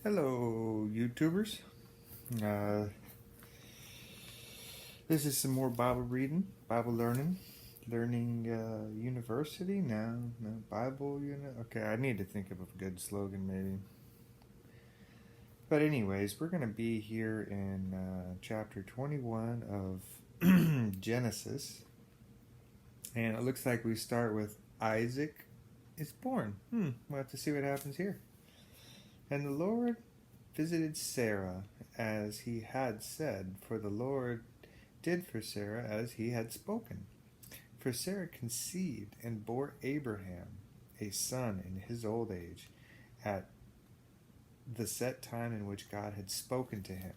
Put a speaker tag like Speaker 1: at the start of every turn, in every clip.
Speaker 1: Hello, YouTubers. Uh, this is some more Bible reading, Bible learning university. No, Bible. Okay, I need to think of a good slogan maybe. But anyways, we're gonna be here in chapter 21 of Genesis, and it looks like we start with Isaac is born. We'll have to see what happens here. And the Lord visited Sarah as he had said, for the Lord did for Sarah as he had spoken. For Sarah conceived and bore Abraham a son in his old age, at the set time in which God had spoken to him.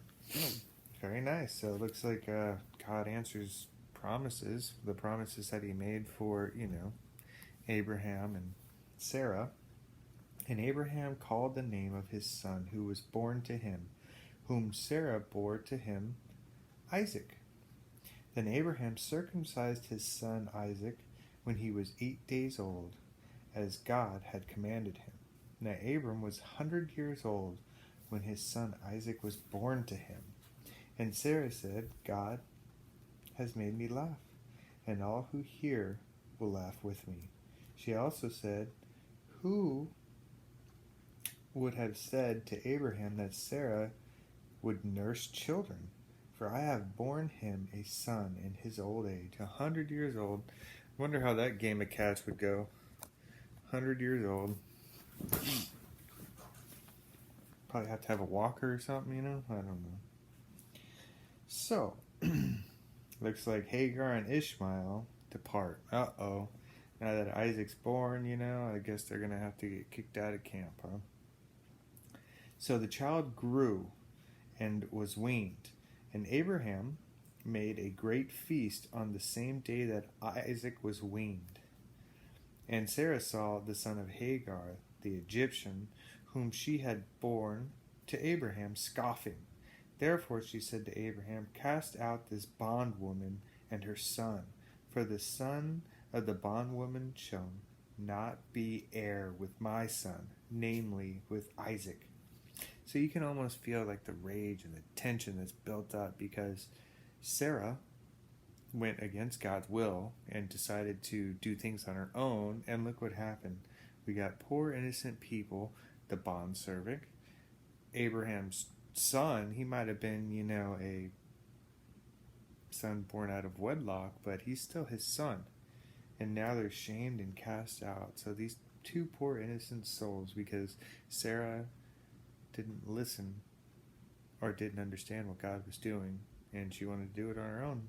Speaker 1: Very nice. So it looks like God answers promises, the promises that he made for, Abraham and Sarah. And Abraham called the name of his son who was born to him, whom Sarah bore to him, Isaac. Then Abraham circumcised his son Isaac when he was 8 days old, as God had commanded him. Now Abram was 100 years old when his son Isaac was born to him. And Sarah said, God has made me laugh, and all who hear will laugh with me. She also said, Who would have said to Abraham that Sarah would nurse children? For I have borne him a son in his old age, 100 years old. I wonder how that game of cats would go. 100 years old. Probably have to have a walker or something, I don't know. So, looks like Hagar and Ishmael depart. Uh-oh. Now that Isaac's born, I guess they're going to have to get kicked out of camp, huh? So the child grew and was weaned, and Abraham made a great feast on the same day that Isaac was weaned. And Sarah saw the son of Hagar, the Egyptian, whom she had borne to Abraham, scoffing. Therefore she said to Abraham, Cast out this bondwoman and her son, for the son of the bondwoman shall not be heir with my son, namely with Isaac. So you can almost feel like the rage and the tension that's built up because Sarah went against God's will and decided to do things on her own, and look what happened. We got poor innocent people, the bondservant, Abraham's son. He might have been, a son born out of wedlock, but he's still his son. And now they're shamed and cast out. So these two poor innocent souls, because Sarah didn't listen or didn't understand what God was doing, and she wanted to do it on her own.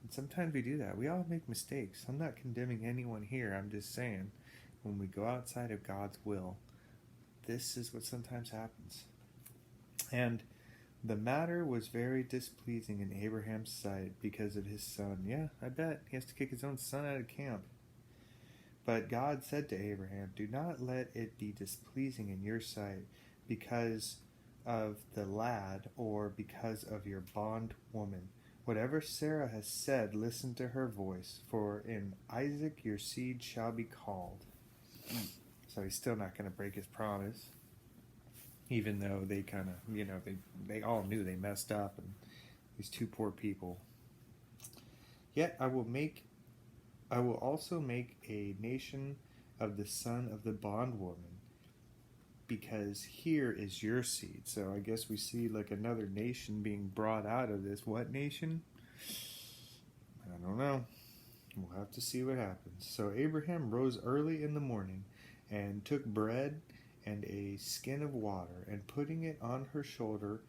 Speaker 1: And sometimes we do that. We all make mistakes. I'm not condemning anyone here. I'm just saying, when we go outside of God's will, this is what sometimes happens. And the matter was very displeasing in Abraham's sight because of his son. Yeah, I bet. He has to kick his own son out of camp. But God said to Abraham, Do not let it be displeasing in your sight because of the lad or because of your bondwoman. Whatever Sarah has said, listen to her voice, for in Isaac your seed shall be called. So he's still not going to break his promise, even though they kind of, they all knew they messed up, and these two poor people. Yet I will also make a nation of the son of the bondwoman, because here is your seed. So I guess we see like another nation being brought out of this. What nation? I don't know. We'll have to see what happens. So Abraham rose early in the morning and took bread and a skin of water, and putting it on her shoulder,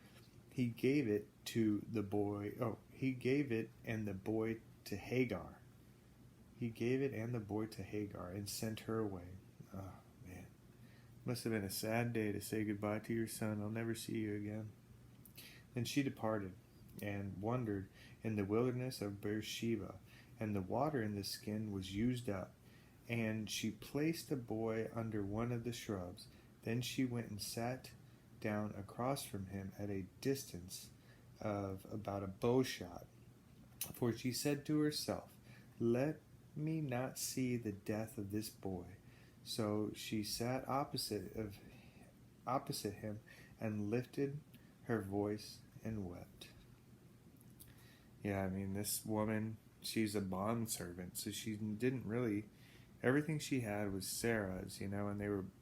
Speaker 1: he gave it to the boy. He gave it and the boy to Hagar. He gave it and the boy to Hagar and sent her away. Oh, man. Must have been a sad day to say goodbye to your son. I'll never see you again. Then she departed and wandered in the wilderness of Beersheba, and the water in the skin was used up. And she placed the boy under one of the shrubs. Then she went and sat down across from him at a distance of about a bow shot. For she said to herself, Let me not see the death of this boy. So she sat opposite of opposite him and lifted her voice and wept. Yeah, I mean, this woman, she's a bondservant, so she didn't really, everything she had was Sarah's, and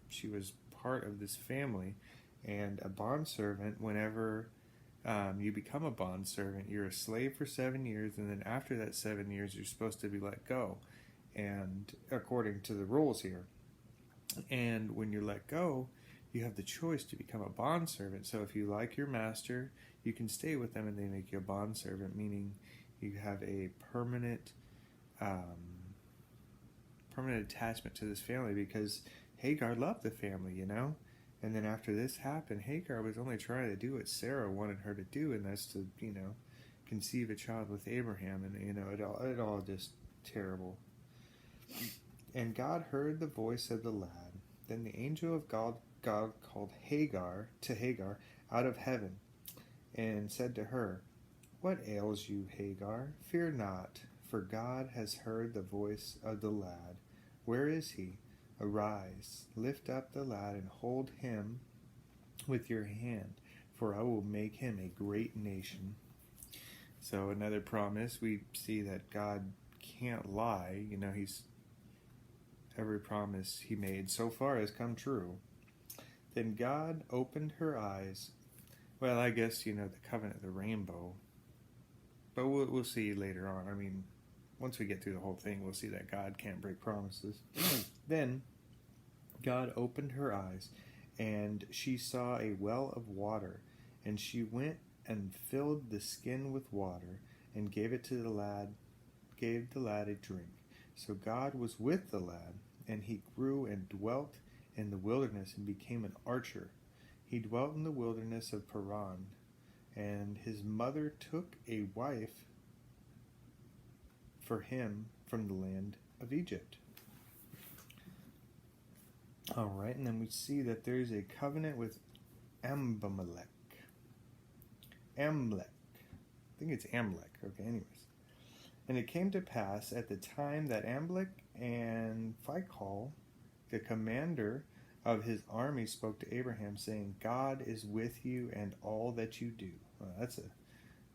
Speaker 1: she was part of this family. And a bondservant, whenever you become a bondservant, you're a slave for 7 years, and then after that 7 years, you're supposed to be let go, and according to the rules here. And when you're let go, you have the choice to become a bondservant. So if you like your master, you can stay with them and they make you a bondservant, meaning you have a permanent attachment to this family, because Hagar loved the family, And then after this happened, Hagar was only trying to do what Sarah wanted her to do, and that's to, conceive a child with Abraham, and it all just terrible. And God heard the voice of the lad. Then the angel of God called Hagar out of heaven, and said to her, "What ails you, Hagar? Fear not, for God has heard the voice of the lad. Where is he? Arise, lift up the lad and hold him with your hand, for I will make him a great nation." So another promise, we see that God can't lie. Every promise he made so far has come true. Then God opened her eyes. Well, I guess, the covenant of the rainbow. But we'll see later on. I mean, once we get through the whole thing, we'll see that God can't break promises. Then God opened her eyes, and she saw a well of water, and she went and filled the skin with water, and gave the lad a drink. So God was with the lad, and he grew and dwelt in the wilderness and became an archer. He dwelt in the wilderness of Paran, and his mother took a wife for him from the land of Egypt. All right, and then we see that there's a covenant with Abimelech. I think it's Amalek. Okay, anyways. And it came to pass at the time that Amalek and Phicol, the commander of his army, spoke to Abraham, saying, "God is with you and all that you do." Well, that's a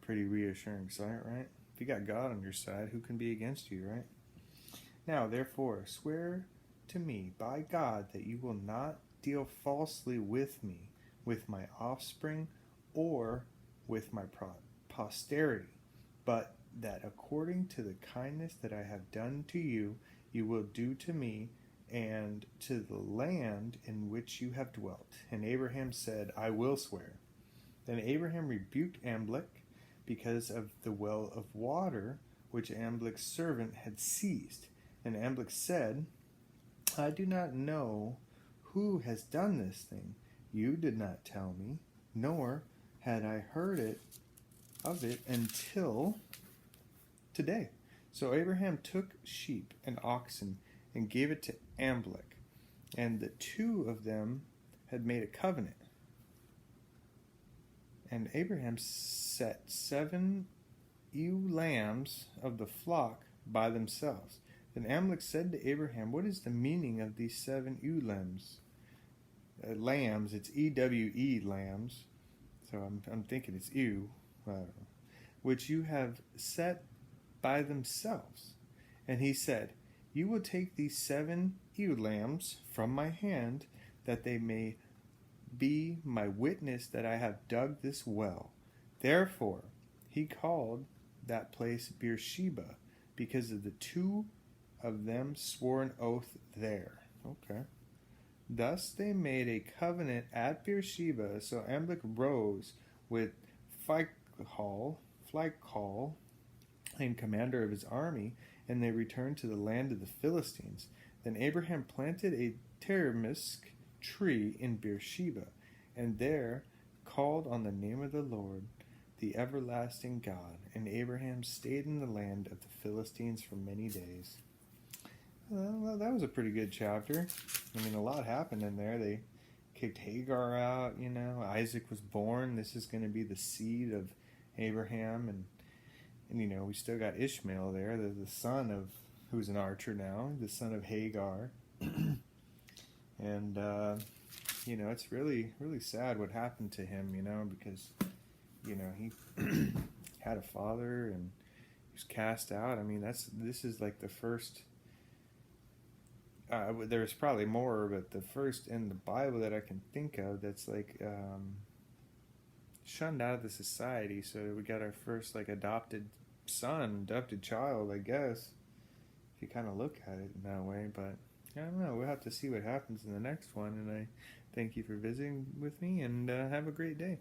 Speaker 1: pretty reassuring sight, right? If you got God on your side, who can be against you, right? Now, therefore, swear to me by God that you will not deal falsely with me, with my offspring, or with my posterity, but that according to the kindness that I have done to you, you will do to me and to the land in which you have dwelt. And Abraham said, "I will swear." Then Abraham rebuked Amalek because of the well of water which Amalek's servant had seized. And Amalek said, "I do not know who has done this thing. You did not tell me, nor had I heard of it until today." So Abraham took sheep and oxen and gave it to Amalek, and the two of them had made a covenant. And Abraham set 7 ewe lambs of the flock by themselves. Then Amalek said to Abraham, "What is the meaning of these 7 ewe lambs?" Lambs, it's EWE lambs. So I'm thinking it's ewe, which you have set by themselves. And he said, "You will take these 7 ewe lambs from my hand, that they may be my witness that I have dug this well." Therefore he called that place Beersheba, because of the two of them swore an oath there. Okay. Thus they made a covenant at Beersheba. So Amalek rose with Phicol, and commander of his army, and they returned to the land of the Philistines. Then Abraham planted a tamarisk tree in Beersheba, and there called on the name of the Lord, the everlasting God. And Abraham stayed in the land of the Philistines for many days. Well, that was a pretty good chapter. I mean, a lot happened in there. They kicked Hagar out, Isaac was born. This is going to be the seed of Abraham, and we still got Ishmael there, the son of, who's an archer now, the son of Hagar. And it's really, really sad what happened to him, because, he had a father and he was cast out. I mean, this is like the first. There's probably more, but the first in the Bible that I can think of that's like shunned out of the society. So we got our first like adopted child, I guess, if you kind of look at it in that way. But I don't know. We'll have to see what happens in the next one. And I thank you for visiting with me, and have a great day.